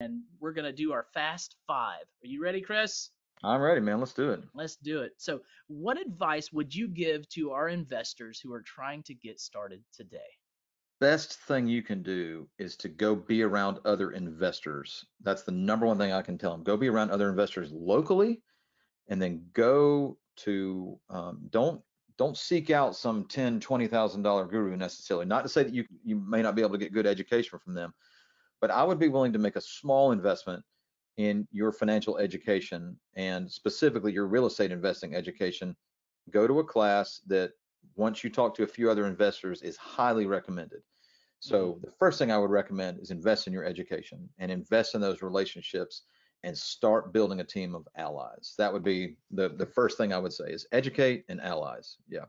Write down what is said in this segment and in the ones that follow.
and we're going to do our Fast Five. Are you ready, Chris? I'm ready, man. Let's do it. Let's do it. So, what advice would you give to our investors who are trying to get started today? Best thing you can do is to go be around other investors. That's the number one thing I can tell them. Go be around other investors locally, and then go to don't seek out some $10,000, $20,000 guru necessarily. Not to say that you may not be able to get good education from them, but I would be willing to make a small investment in your financial education and specifically your real estate investing education. Go to a class that once you talk to a few other investors is highly recommended. Hmm. So the first thing I would recommend is invest in your education and invest in those relationships and start building a team of allies. That would be the first thing I would say is educate and allies. Yeah.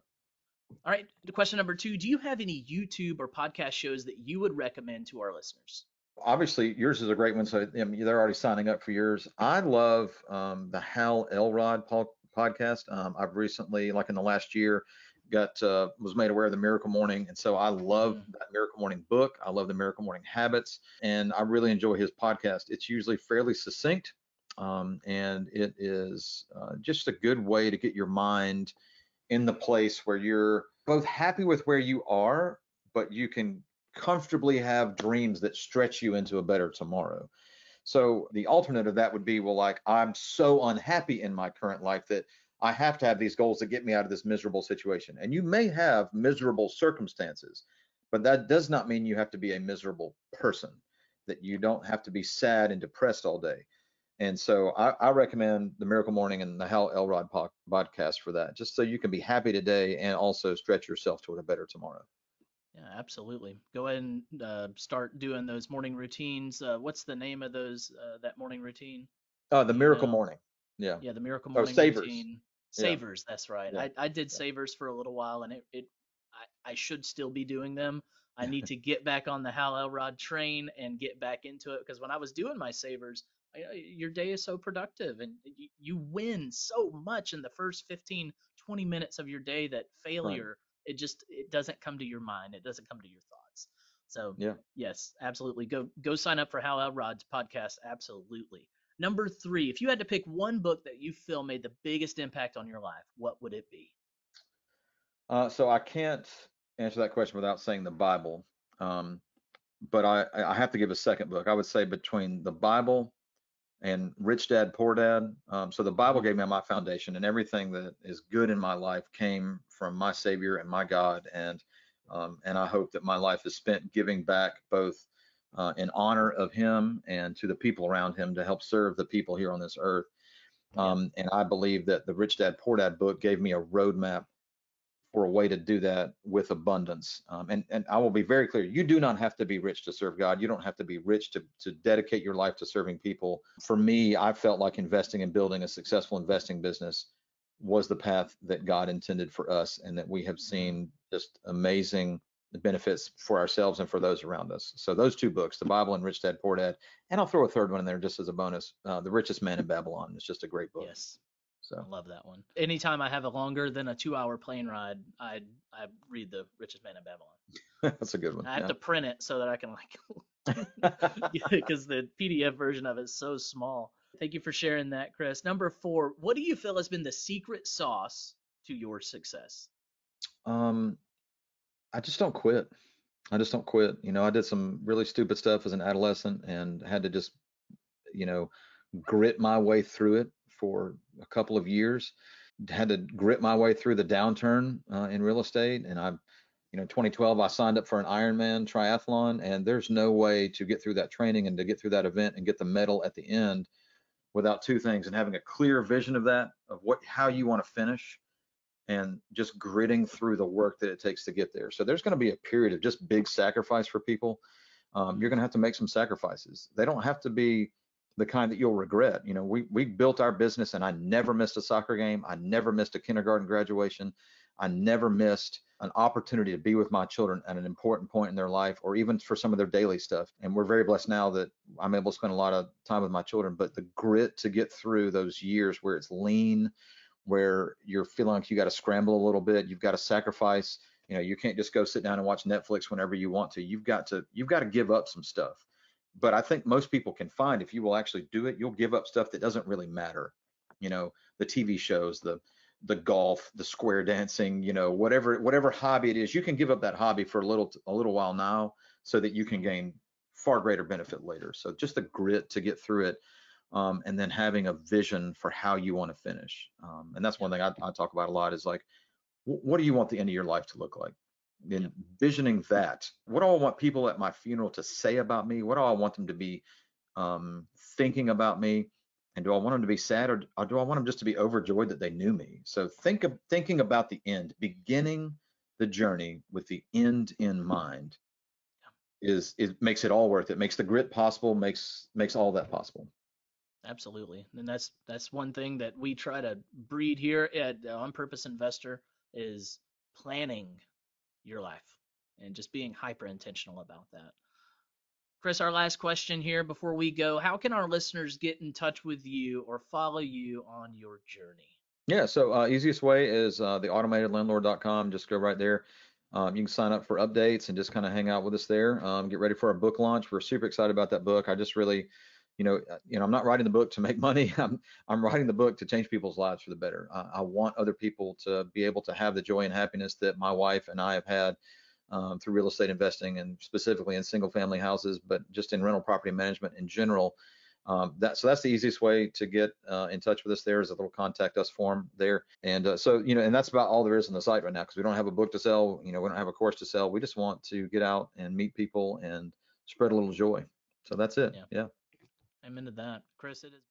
All right. Question number two. Do you have any YouTube or podcast shows that you would recommend to our listeners? Obviously, yours is a great one. So I mean, they're already signing up for yours. I love the Hal Elrod podcast. I've recently, like in the last year, got was made aware of the Miracle Morning, and so I love Mm. that Miracle Morning book. I love the Miracle Morning habits, and I really enjoy his podcast. It's usually fairly succinct, and it is just a good way to get your mind in the place where you're both happy with where you are, but you can comfortably have dreams that stretch you into a better tomorrow. So the alternate of that would be, well, like I'm so unhappy in my current life that I have to have these goals to get me out of this miserable situation. And you may have miserable circumstances, but that does not mean you have to be a miserable person, that you don't have to be sad and depressed all day. And so I recommend the Miracle Morning and the Hal Elrod podcast for that, just so you can be happy today and also stretch yourself toward a better tomorrow. Yeah, absolutely. Go ahead and start doing those morning routines. What's the name of those that morning routine? The Do you Miracle know? Morning. Yeah. Yeah, the Miracle Oh, Morning Savers. routine. Yeah. Savers, that's right. Yeah. I did Yeah. Savers for a little while, and I should still be doing them. I need to get back on the Hal Elrod train and get back into it because when I was doing my Savers, your day is so productive and you win so much in the first 15, 20 minutes of your day that Right. failure, it doesn't come to your mind. It doesn't come to your thoughts. So Yeah. yes, absolutely. Go sign up for Hal Elrod's podcast. Absolutely. Number three, if you had to pick one book that you feel made the biggest impact on your life, what would it be? So I can't answer that question without saying the Bible. Um, but I have to give a second book. I would say between the Bible and Rich Dad Poor Dad. So the Bible Hmm. gave me my foundation, and everything that is good in my life came from my Savior and my God. And I hope that my life is spent giving back both in honor of Him and to the people around Him to help serve the people here on this earth. Yeah. And I believe that the Rich Dad Poor Dad book gave me a roadmap for a way to do that with abundance. And I will be very clear, you do not have to be rich to serve God. You don't have to be rich to dedicate your life to serving people. For me, I felt like investing and building a successful investing business was the path that God intended for us, and that we have Hmm. seen just amazing benefits for ourselves and for those around us. So those two books, the Bible and Rich Dad Poor Dad, and I'll throw a third one in there just as a bonus, The Richest Man in Babylon. It's just a great book. Yes. I So love that one. Anytime I have a longer than a 2 hour plane ride, I read The Richest Man in Babylon. that's a good one. I have Yeah. to print it so that I can like because the PDF version of it is so small. Thank you for sharing that, Chris. Number four, what do you feel has been the secret sauce to your success? um, I just don't quit. I just don't quit. I did some really stupid stuff as an adolescent and had to just, you know, grit my way through it for a couple of years. Had to grit my way through the downturn in real estate. And 2012, I signed up for an Ironman triathlon, and there's no way to get through that training and to get through that event and get the medal at the end without two things, and having a clear vision of that, of how you want to finish, and just gritting through the work that it takes to get there. So there's going to be a period of just big sacrifice for people. You're Mm. going to have to make some sacrifices. They don't have to be the kind that you'll regret. We built our business, and I never missed a soccer game. I never missed a kindergarten graduation. I never missed an opportunity to be with my children at an important point in their life, or even for some of their daily stuff. And we're very blessed now that I'm able to spend a lot of time with my children. But the grit to get through those years where it's lean, where you're feeling like you got to scramble a little bit, you've got to sacrifice. You can't just go sit down and watch Netflix whenever you want to. You've got to give up some stuff. But I think most people can find, if you will actually do it, you'll give up stuff that doesn't really matter. You know, the TV shows, the golf, the square dancing, whatever hobby it is, you can give up that hobby for a little while now so that you can gain far greater benefit later. So just the grit to get through it, and then having a vision for how you want to finish. And that's one Yep. thing I talk about a lot is like, what do you want the end of your life to look like? Yep. Envisioning that. What do I want people at my funeral to say about me? What do I want them to be thinking about me? And do I want them to be sad, or do I want them just to be overjoyed that they knew me? So thinking about the end, beginning the journey with the end in mind is it makes it all worth it. Makes the grit possible. Makes all that possible. Absolutely. And that's one thing that we try to breed here at On Purpose Investor is planning your life and just being hyper intentional about that. Chris, our last question here before we go. How can our listeners get in touch with you or follow you on your journey? Yeah, so easiest way is the automatedlandlord.com. Just go right there. You can sign up for updates and just kind of hang out with us there. Get ready for our book launch. We're super excited about that book. I just really, I'm not writing the book to make money. I'm writing the book to change people's lives for the better. I want other people to be able to have the joy and happiness that my wife and I have had through real estate investing, and specifically in single family houses, but just in rental property management in general. So that's the easiest way to get in touch with us. There is a little contact us form there, and and that's about all there is on the site right now, because we don't have a book to sell. We don't have a course to sell. We just want to get out and meet people and spread a little joy. So that's it. Yeah, Yeah. I'm into that. Chris, it has